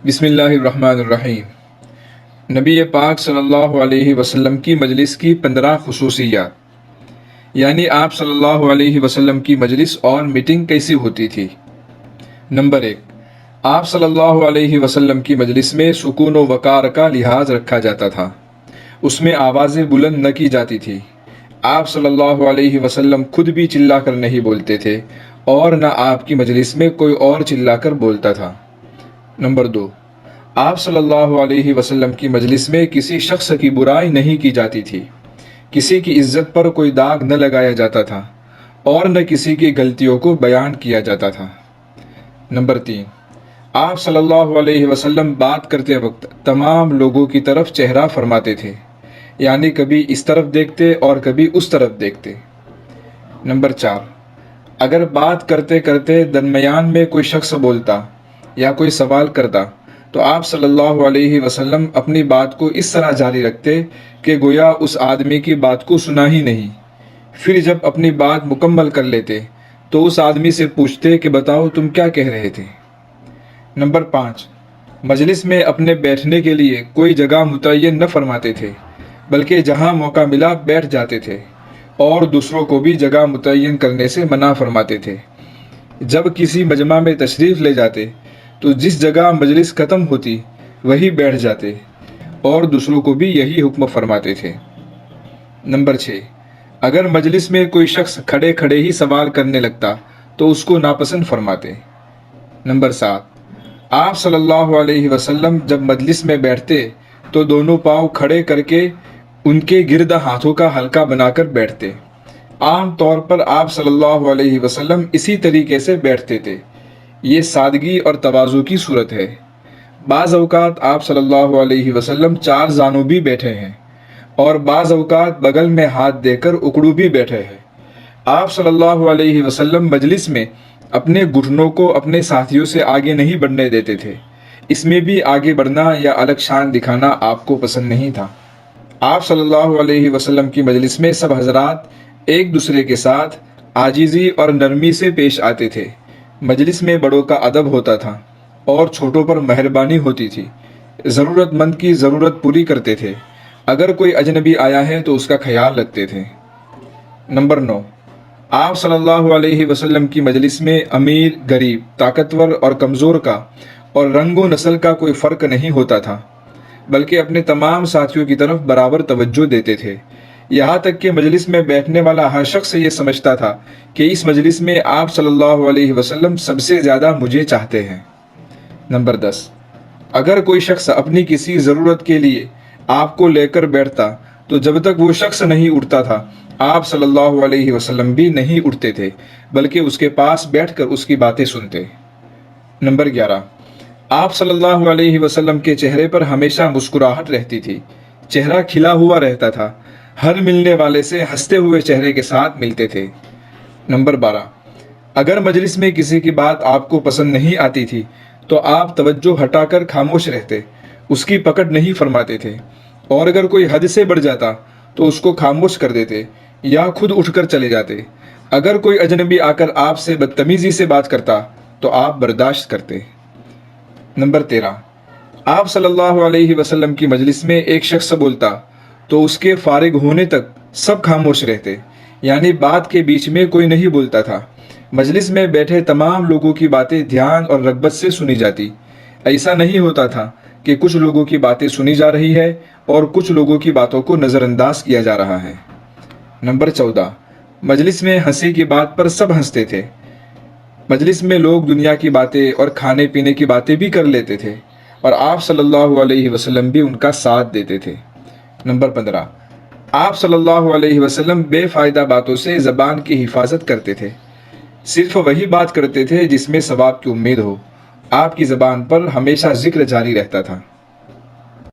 بسم اللہ الرحمن الرحیم۔ نبی پاک صلی اللہ علیہ وسلم کی مجلس کی 15 خصوصیات، یعنی آپ صلی اللہ علیہ وسلم کی مجلس اور میٹنگ کیسی ہوتی تھی۔ نمبر 1، آپ صلی اللہ علیہ وسلم کی مجلس میں سکون و وقار کا لحاظ رکھا جاتا تھا، اس میں آوازیں بلند نہ کی جاتی تھی۔ آپ صلی اللہ علیہ وسلم خود بھی چلا کر نہیں بولتے تھے اور نہ آپ کی مجلس میں کوئی اور چلا کر بولتا تھا۔ نمبر 2، آپ صلی اللہ علیہ وسلم کی مجلس میں کسی شخص کی برائی نہیں کی جاتی تھی، کسی کی عزت پر کوئی داغ نہ لگایا جاتا تھا اور نہ کسی کی غلطیوں کو بیان کیا جاتا تھا۔ نمبر 3، آپ صلی اللہ علیہ وسلم بات کرتے وقت تمام لوگوں کی طرف چہرہ فرماتے تھے، یعنی کبھی اس طرف دیکھتے اور کبھی اس طرف دیکھتے۔ نمبر 4، اگر بات کرتے کرتے درمیان میں کوئی شخص بولتا یا کوئی سوال کرتا تو آپ صلی اللہ علیہ وسلم اپنی بات کو اس طرح جاری رکھتے کہ گویا اس آدمی کی بات کو سنا ہی نہیں۔ پھر جب اپنی بات مکمل کر لیتے تو اس آدمی سے پوچھتے کہ بتاؤ تم کیا کہہ رہے تھے۔ نمبر 5، مجلس میں اپنے بیٹھنے کے لیے کوئی جگہ متعین نہ فرماتے تھے، بلکہ جہاں موقع ملا بیٹھ جاتے تھے اور دوسروں کو بھی جگہ متعین کرنے سے منع فرماتے تھے۔ جب کسی مجمع میں تشریف لے جاتے تو جس جگہ مجلس ختم ہوتی وہی بیٹھ جاتے اور دوسروں کو بھی یہی حکم فرماتے تھے۔ نمبر 6، اگر مجلس میں کوئی شخص کھڑے کھڑے ہی سوال کرنے لگتا تو اس کو ناپسند فرماتے۔ نمبر 7، آپ صلی اللہ علیہ وسلم جب مجلس میں بیٹھتے تو دونوں پاؤں کھڑے کر کے ان کے گرد ہاتھوں کا حلقہ بنا کر بیٹھتے۔ عام طور پر آپ صلی اللہ علیہ وسلم اسی طریقے سے بیٹھتے تھے۔ یہ سادگی اور تواضع کی صورت ہے۔ بعض اوقات آپ صلی اللہ علیہ وسلم 4 زانوں بھی بیٹھے ہیں اور بعض اوقات بغل میں ہاتھ دے کر اکڑو بھی بیٹھے ہیں۔ آپ صلی اللہ علیہ وسلم مجلس میں اپنے گھٹنوں کو اپنے ساتھیوں سے آگے نہیں بڑھنے دیتے تھے، اس میں بھی آگے بڑھنا یا الگ شان دکھانا آپ کو پسند نہیں تھا۔ آپ صلی اللہ علیہ وسلم کی مجلس میں سب حضرات ایک دوسرے کے ساتھ عاجزی اور نرمی سے پیش آتے تھے۔ مجلس میں بڑوں کا ادب ہوتا تھا اور چھوٹوں پر مہربانی ہوتی تھی۔ ضرورت مند کی ضرورت پوری کرتے تھے، اگر کوئی اجنبی آیا ہے تو اس کا خیال رکھتے تھے۔ نمبر 9، آپ صلی اللہ علیہ وسلم کی مجلس میں امیر، غریب، طاقتور اور کمزور کا اور رنگ و نسل کا کوئی فرق نہیں ہوتا تھا، بلکہ اپنے تمام ساتھیوں کی طرف برابر توجہ دیتے تھے۔ یہاں تک کہ مجلس میں بیٹھنے والا ہر شخص یہ سمجھتا تھا کہ اس مجلس میں آپ صلی اللہ علیہ وسلم سب سے زیادہ مجھے چاہتے ہیں۔ نمبر 10، اگر کوئی شخص اپنی کسی ضرورت کے لیے آپ کو لے کر بیٹھتا تو جب تک وہ شخص نہیں اٹھتا تھا آپ صلی اللہ علیہ وسلم بھی نہیں اٹھتے تھے، بلکہ اس کے پاس بیٹھ کر اس کی باتیں سنتے۔ نمبر 11، آپ صلی اللہ علیہ وسلم کے چہرے پر ہمیشہ مسکراہٹ رہتی تھی، چہرہ کھلا ہوا رہتا تھا، ہر ملنے والے سے ہنستے ہوئے چہرے کے ساتھ ملتے تھے۔ نمبر 12، اگر مجلس میں کسی کی بات آپ کو پسند نہیں آتی تھی تو آپ توجہ ہٹا کر خاموش رہتے، اس کی پکڑ نہیں فرماتے تھے، اور اگر کوئی حد سے بڑھ جاتا تو اس کو خاموش کر دیتے یا خود اٹھ کر چلے جاتے۔ اگر کوئی اجنبی آ کر آپ سے بدتمیزی سے بات کرتا تو آپ برداشت کرتے۔ نمبر 13، آپ صلی اللہ علیہ وسلم کی مجلس میں ایک شخص بولتا تو اس کے فارغ ہونے تک سب خاموش رہتے، یعنی بات کے بیچ میں کوئی نہیں بولتا تھا۔ مجلس میں بیٹھے تمام لوگوں کی باتیں دھیان اور رغبت سے سنی جاتی۔ ایسا نہیں ہوتا تھا کہ کچھ لوگوں کی باتیں سنی جا رہی ہے اور کچھ لوگوں کی باتوں کو نظر انداز کیا جا رہا ہے۔ نمبر 14، مجلس میں ہنسی کی بات پر سب ہنستے تھے۔ مجلس میں لوگ دنیا کی باتیں اور کھانے پینے کی باتیں بھی کر لیتے تھے اور آپ صلی اللہ علیہ وسلم بھی ان کا ساتھ دیتے تھے۔ نمبر 15، آپ صلی اللہ علیہ وسلم بے فائدہ باتوں سے زبان کی حفاظت کرتے تھے، صرف وہی بات کرتے تھے جس میں ثواب کی امید ہو۔ آپ کی زبان پر ہمیشہ ذکر جاری رہتا تھا۔